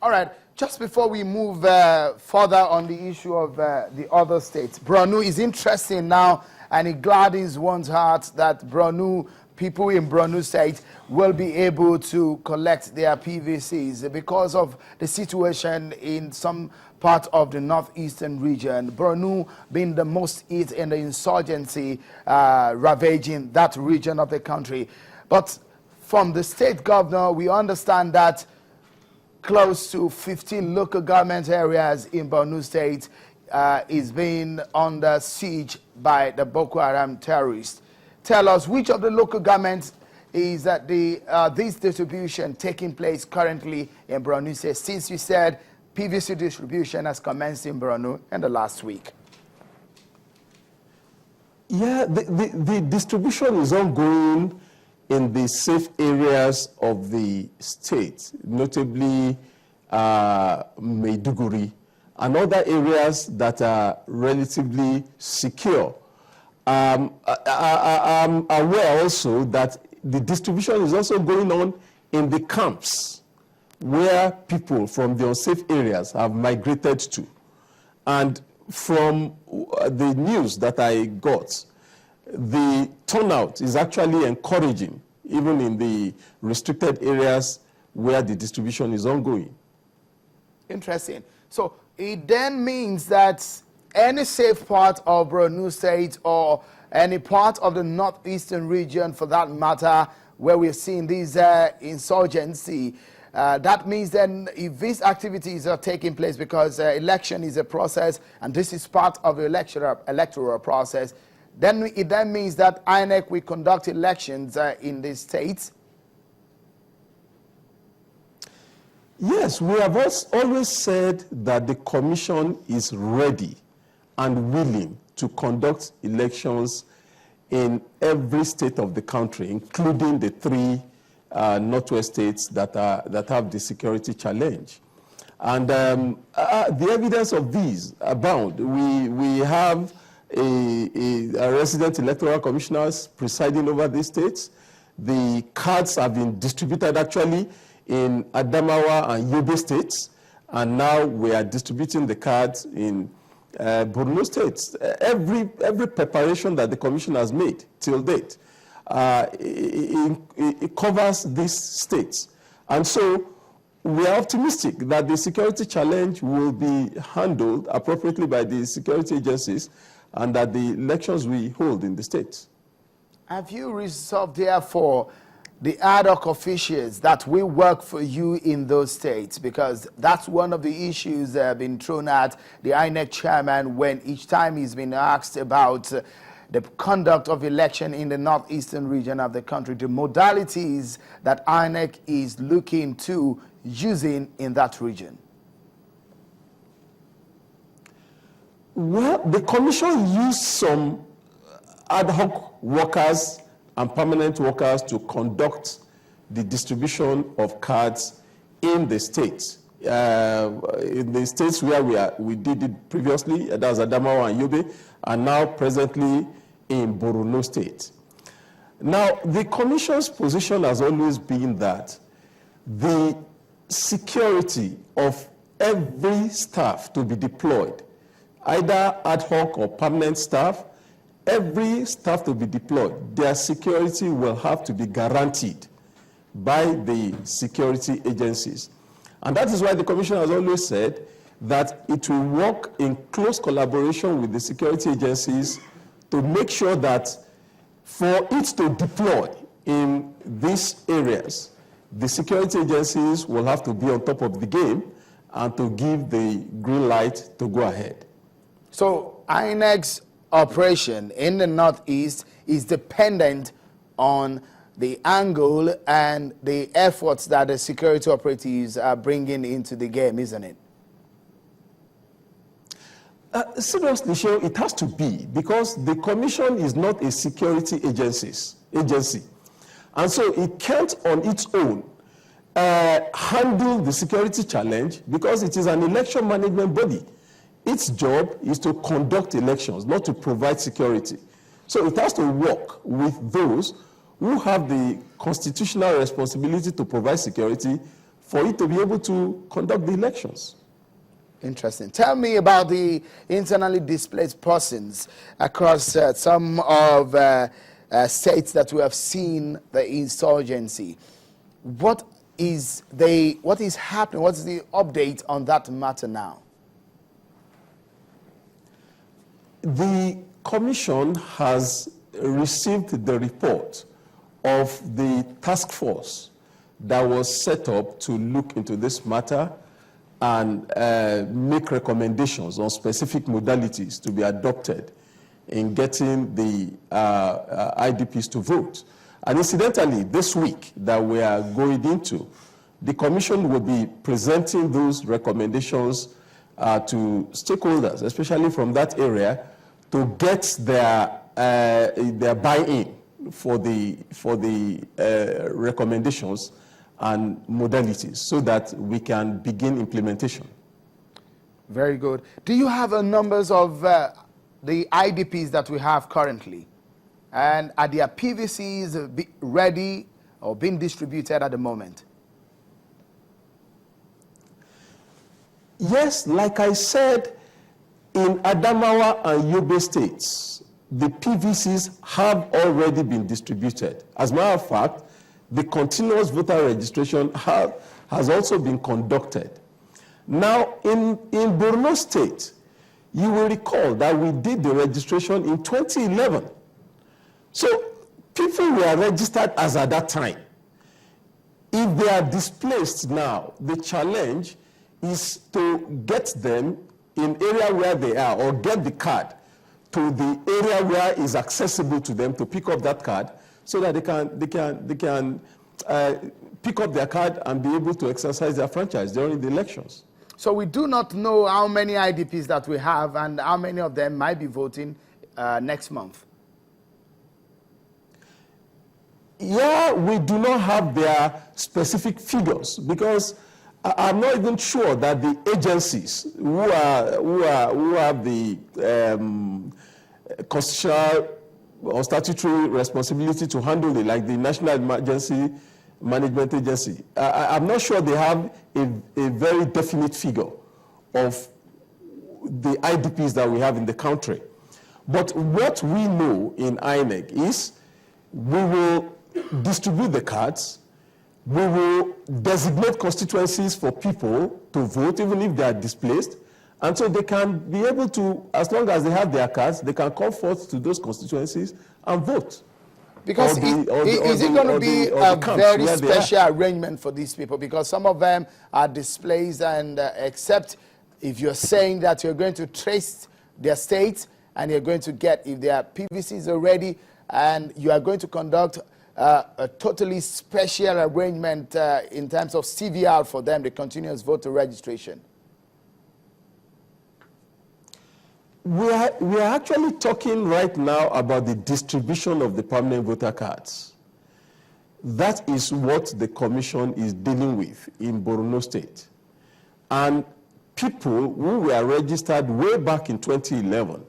All right, just before we move further on the issue of the other states, Borno is interesting now, and it gladdens one's heart that people in Borno State will be able to collect their PVCs because of the situation in some part of the northeastern region. Borno being the most hit in the insurgency ravaging that region of the country. But from the state governor, we understand that close to 15 local government areas in Borno State is being under siege by the Boko Haram terrorists. Tell us, which of the local governments is that this distribution taking place currently in Borno State, since you said PVC distribution has commenced in Borno in the last week? Yeah, the distribution is ongoing in the safe areas of the state, notably Maiduguri, and other areas that are relatively secure. I'm aware also that the distribution is also going on in the camps where people from the unsafe areas have migrated to. And from the news that I got, the turnout is actually encouraging, even in the restricted areas where the distribution is ongoing. Interesting. So it then means that any safe part of Borno State or any part of the northeastern region, for that matter, where we're seeing these insurgency, that means then if these activities are taking place, because election is a process and this is part of the electoral process, then it then means that INEC will conduct elections in these states. Yes, we have always said that the commission is ready and willing to conduct elections in every state of the country, including the three northwest states that have the security challenge. And the evidence of these abound. We have a resident electoral commissioners presiding over these states. The cards have been distributed actually in Adamawa and Yobe states, and now we are distributing the cards in Borno State. Every preparation that the commission has made till date, it covers these states. And so we are optimistic that the security challenge will be handled appropriately by the security agencies and that the elections we hold in the states. Have you resolved, therefore, the ad hoc officials that will work for you in those states? Because that's one of the issues that have been thrown at the INEC chairman when each time he's been asked about the conduct of election in the northeastern region of the country, the modalities that INEC is looking to using in that region. Well, the commission used some ad hoc workers and permanent workers to conduct the distribution of cards in the states. In the states where we did it previously, that was Adamawa and Yobe, and now presently in Borno State. Now, the commission's position has always been that the security of every staff to be deployed, either ad hoc or permanent staff, every staff to be deployed, their security will have to be guaranteed by the security agencies. And that is why the commission has always said that it will work in close collaboration with the security agencies to make sure that for it to deploy in these areas, the security agencies will have to be on top of the game and to give the green light to go ahead. So INEC's operation in the northeast is dependent on the angle and the efforts that the security operatives are bringing into the game, isn't it? Seriously, Sheo, it has to be, because the commission is not a security agency. And so it can't on its own handle the security challenge, because it is an election management body. Its job is to conduct elections, not to provide security. So it has to work with those who have the constitutional responsibility to provide security for it to be able to conduct the elections. Interesting. Tell me about the internally displaced persons across some of states that we have seen the insurgency. What is happening? What's the update on that matter now? The Commission has received the report of the task force that was set up to look into this matter and make recommendations on specific modalities to be adopted in getting the IDPs to vote. And incidentally, this week that we are going into, the Commission will be presenting those recommendations to stakeholders, especially from that area, to get their buy-in for the recommendations and modalities so that we can begin implementation. Very good. Do you have numbers of the IDPs that we have currently? And are their PVCs ready or being distributed at the moment? Yes, like I said, in Adamawa and Yobe states, the PVCs have already been distributed. As a matter of fact, the continuous voter registration has also been conducted. Now, in Borno State, you will recall that we did the registration in 2011. So people were registered as at that time. If they are displaced now, the challenge is to get them in area where they are, or get the card to the area where is accessible to them to pick up that card, so that they can pick up their card and be able to exercise their franchise during the elections. So we do not know how many IDPs that we have and how many of them might be voting next month. Yeah, we do not have their specific figures because I'm not even sure that the agencies who have the constitutional or statutory responsibility to handle it, like the National Emergency Management Agency, I'm not sure they have a very definite figure of the IDPs that we have in the country. But what we know in INEC is we will distribute the cards, we will designate constituencies for people to vote, even if they are displaced, and so they can be able to, as long as they have their cards, they can come forth to those constituencies and vote. Because is it going to be a very special arrangement for these people? Because some of them are displaced, and except if you're saying that you're going to trace their states and you're going to get, if their PVCs are ready, and you are going to conduct a totally special arrangement in terms of CVR for them, the continuous voter registration. We are actually talking right now about the distribution of the permanent voter cards. That is what the Commission is dealing with in Borno State. And people who were registered way back in 2011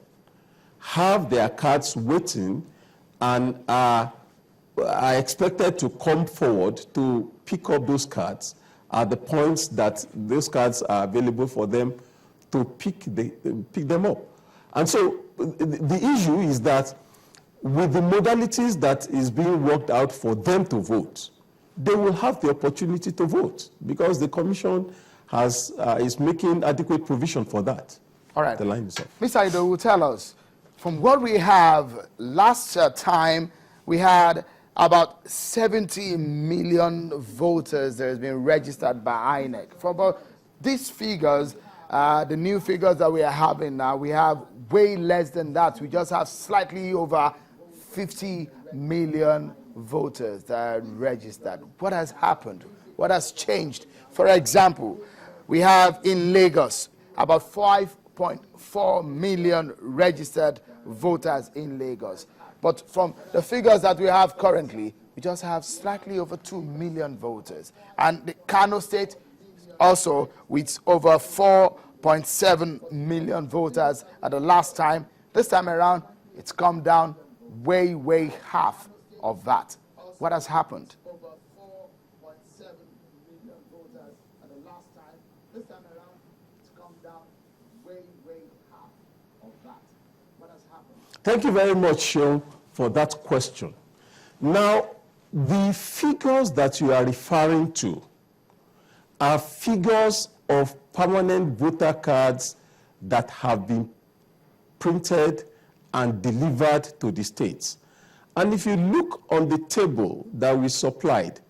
have their cards waiting and are expected to come forward to pick up those cards at the points that those cards are available for them to pick them up. And so the issue is that with the modalities that is being worked out for them to vote, they will have the opportunity to vote because the Commission is making adequate provision for that. All right. The line is off. Mr. Ido will tell us, from what we have, last time we had about 70 million voters that has been registered by INEC. For about these figures, the new figures that we are having now, we have way less than that. We just have slightly over 50 million voters that are registered. What has happened? What has changed? For example, we have in Lagos about 5.4 million registered voters in Lagos. But from the figures that we have currently, we just have slightly over 2 million voters. And the Kano State also with over 4.7 million voters at the last time. This time around, it's come down way half of that. What has happened? Over 4.7 million voters This time around, it's come down way half of that. What has happened? Thank you very much, Sean, for that question. Now, the figures that you are referring to are figures of permanent voter cards that have been printed and delivered to the states. And if you look on the table that we supplied,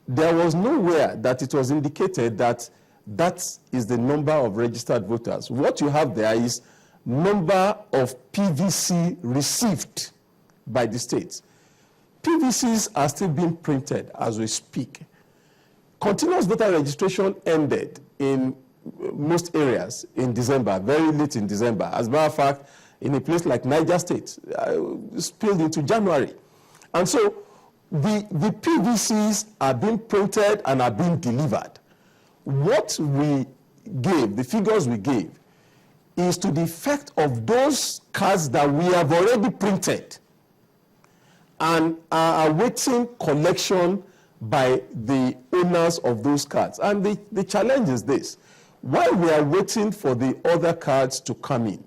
there was nowhere that it was indicated that that is the number of registered voters. What you have there is number of PVC received by the states. PVCs are still being printed as we speak. Continuous voter registration ended in most areas in December, very late in December. As a matter of fact, in a place like Niger State, spilled into January. And so the PVCs are being printed and are being delivered. What we gave, the figures we gave, is to the effect of those cards that we have already printed and are awaiting collection by the owners of those cards. And the challenge is this: while we are waiting for the other cards to come in,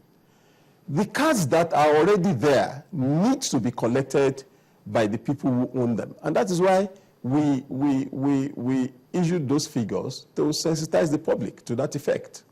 the cards that are already there need to be collected by the people who own them. And that is why we issued those figures to sensitize the public to that effect.